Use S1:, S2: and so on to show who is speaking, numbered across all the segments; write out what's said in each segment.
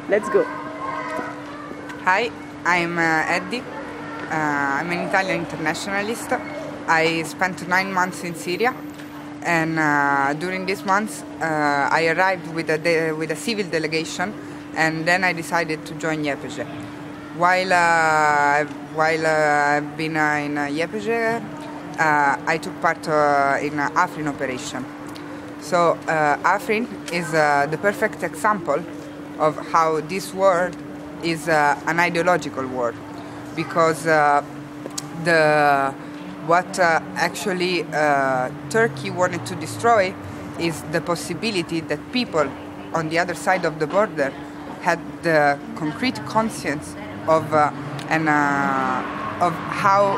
S1: Let's go.
S2: Hi, I'm Eddie. I'm an Italian internationalist. I spent 9 months in Syria, and during these months I arrived with a civil delegation, and then I decided to join YPJ. While I've been in YPJ, I took part in Afrin operation. So Afrin is the perfect example of how this war is an ideological war, because what actually Turkey wanted to destroy is the possibility that people on the other side of the border had the concrete conscience of how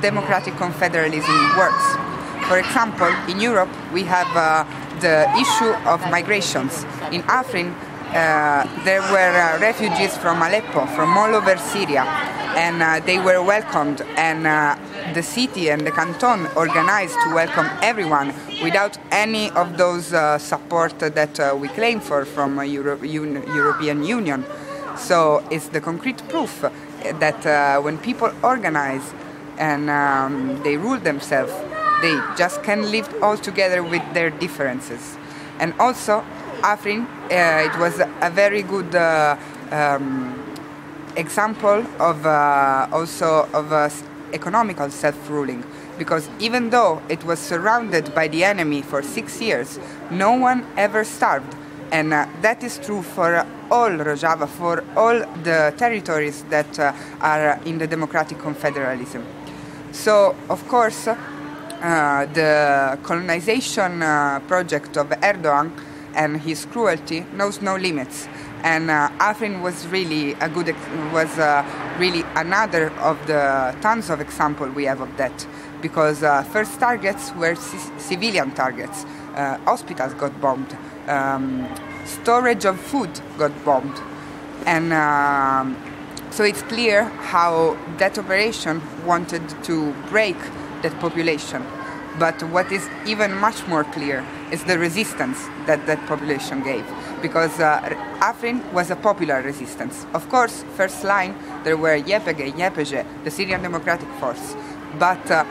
S2: democratic confederalism works. For example, in Europe we have the issue of migrations. In Afrin there were refugees from Aleppo, from all over Syria, and they were welcomed, and the city and the canton organized to welcome everyone without any of those support that we claim for from European Union. So it's the concrete proof that when people organize and they rule themselves, they just can live all together with their differences. And also, Afrin, it was a very good example of economical self-ruling, because even though it was surrounded by the enemy for 6 years, no one ever starved. And that is true for all Rojava, for all the territories that are in the democratic confederalism. So, of course, the colonization project of Erdogan and his cruelty knows no limits. And Afrin was really really another of the tons of examples we have of that, because first targets were civilian targets. Hospitals got bombed. Storage of food got bombed. And so it's clear how that operation wanted to break that population. But what is even much more clear is the resistance that that population gave, because Afrin was a popular resistance. Of course, first line there were YPJ, the Syrian Democratic Force, but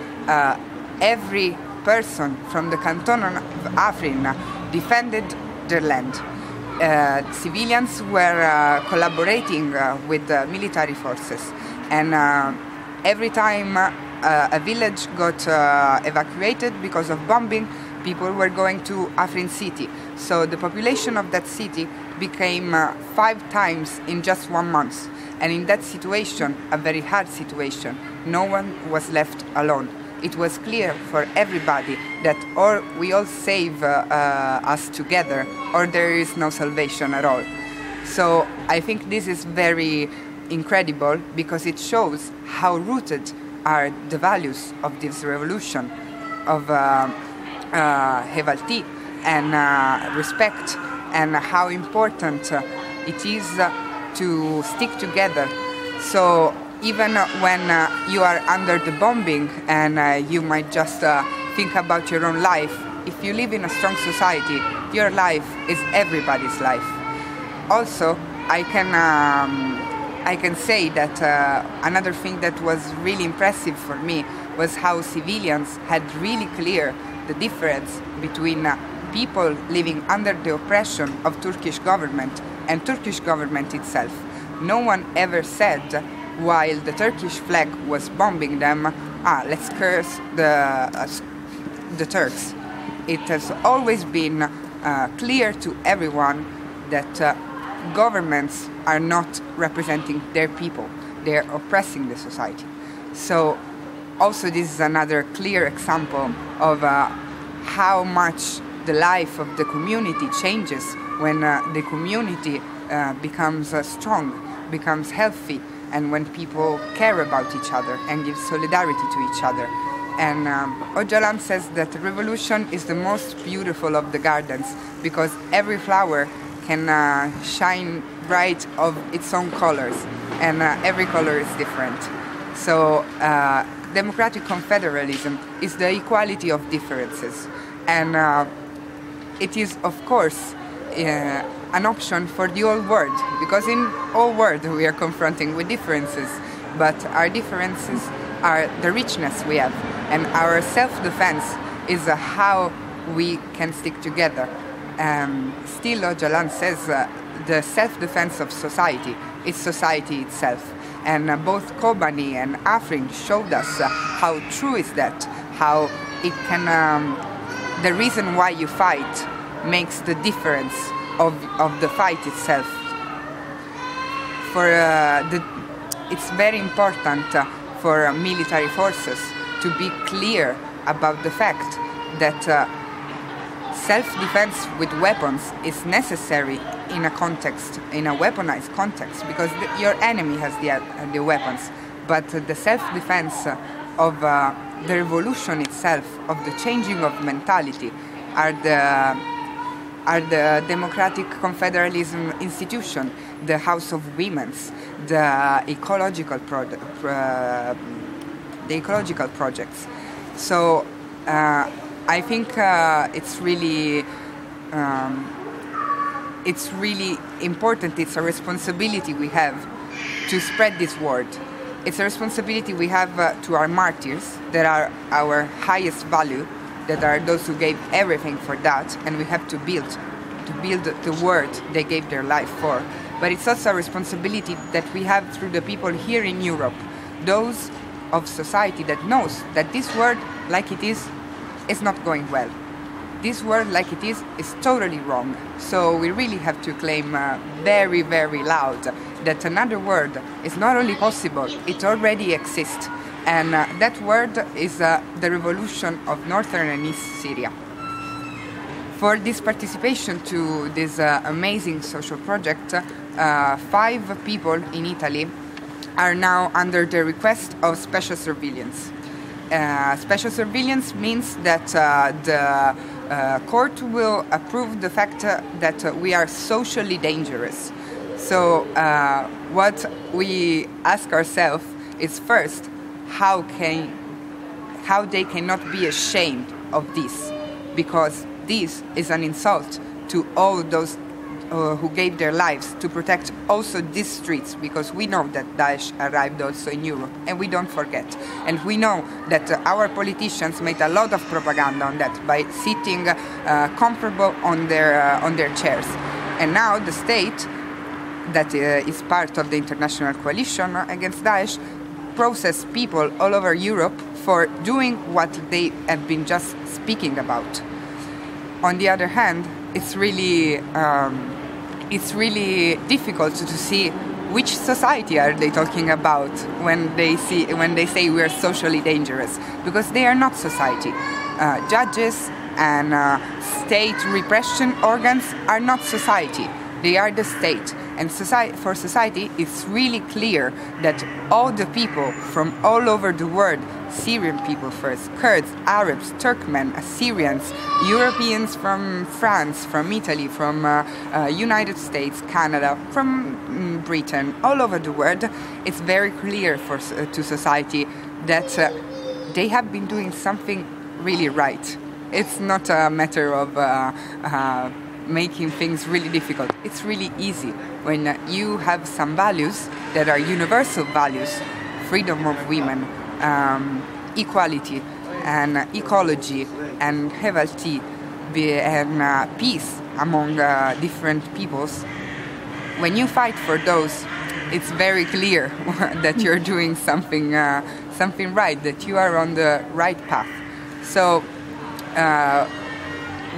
S2: every person from the canton of Afrin defended their land. Civilians were collaborating with the military forces, and every time a village got evacuated because of bombing, people were going to Afrin city. So the population of that city became 5 times in just 1 month. And in that situation, a very hard situation, no one was left alone. It was clear for everybody that or we all save us together, or there is no salvation at all. So I think this is very incredible, because it shows how rooted are the values of this revolution, of révolté and respect, and how important it is to stick together. So even when you are under the bombing and you might just think about your own life, if you live in a strong society, your life is everybody's life. Also, I can say that another thing that was really impressive for me was how civilians had really clear the difference between people living under the oppression of Turkish government and Turkish government itself. No one ever said, while the Turkish flag was bombing them, let's curse the Turks. It has always been clear to everyone that governments are not representing their people. They are oppressing the society. So also this is another clear example of how much the life of the community changes when the community becomes strong, becomes healthy, and when people care about each other and give solidarity to each other. And Öcalan says that revolution is the most beautiful of the gardens, because every flower can shine bright of its own colors, and every color is different. So democratic confederalism is the equality of differences, and it is, of course, an option for the whole world, because in all world we are confronting with differences, but our differences are the richness we have, and our self-defense is how we can stick together. Still, Öcalan says the self-defense of society is society itself, and both Kobani and Afrin showed us how true is that, how it can, the reason why you fight makes the difference of the fight itself. It's very important for military forces to be clear about the fact that self-defense with weapons is necessary in a context, in a weaponized context, because your enemy has the weapons, but the self-defense of the revolution itself, of the changing of mentality, are the democratic confederalism institution, the House of Women's, the ecological projects. So I think it's really important. It's a responsibility we have to spread this word. It's a responsibility we have to our martyrs, that are our highest value, that are those who gave everything for that, and we have to build the word they gave their life for. But it's also a responsibility that we have through the people here in Europe, those of society that knows that this word, like it is not going well. This word, like it is totally wrong. So we really have to claim very, very loud that another word is not only possible, it already exists. And that word is the revolution of northern and east Syria. For this participation to this amazing social project, 5 people in Italy are now under the request of special surveillance. Special surveillance means that the court will approve the fact that we are socially dangerous. So what we ask ourselves is, first, how they cannot be ashamed of this, because this is an insult to all those who gave their lives to protect also these streets, because we know that Daesh arrived also in Europe, and we don't forget. And we know that our politicians made a lot of propaganda on that by sitting comfortable on their chairs. And now the state, that is part of the international coalition against Daesh, process people all over Europe for doing what they have been just speaking about. On the other hand, it's really difficult to see which society are they talking about when they say we are socially dangerous, because they are not society. Judges and state repression organs are not society. They are the state. And for society, it's really clear that all the people from all over the world, Syrian people first, Kurds, Arabs, Turkmen, Assyrians, Europeans from France, from Italy, from United States, Canada, from Britain, all over the world, it's very clear to society that they have been doing something really right. It's not a matter of making things really difficult. It's really easy when you have some values that are universal values: freedom of women, equality and ecology and equality and peace among different peoples. When you fight for those, it's very clear that you're doing something right, that you are on the right path. So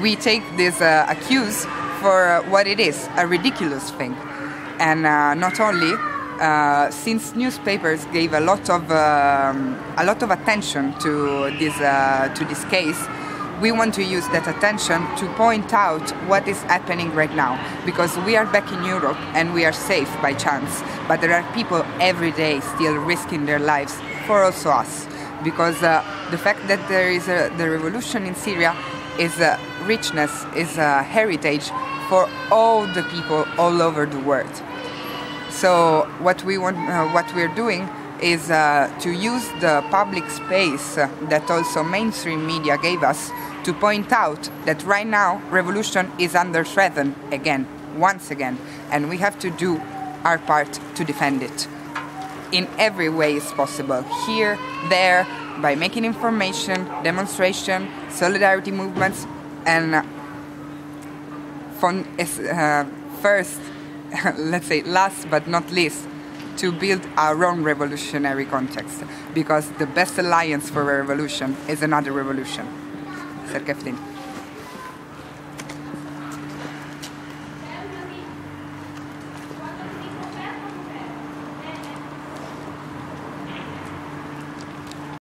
S2: we take this accuse for what it is, a ridiculous thing. And not only, since newspapers gave a lot of attention to this case, we want to use that attention to point out what is happening right now, because we are back in Europe and we are safe by chance, but there are people every day still risking their lives for also us, because the fact that there is the revolution in Syria is a richness, is a heritage for all the people all over the world. So what we're doing is to use the public space that also mainstream media gave us to point out that right now revolution is under threat again. once again, and we have to do our part to defend it in every way is possible, here, there, by making information, demonstration, solidarity movements, and first, let's say last but not least, to build our own revolutionary context, because the best alliance for a revolution is another revolution.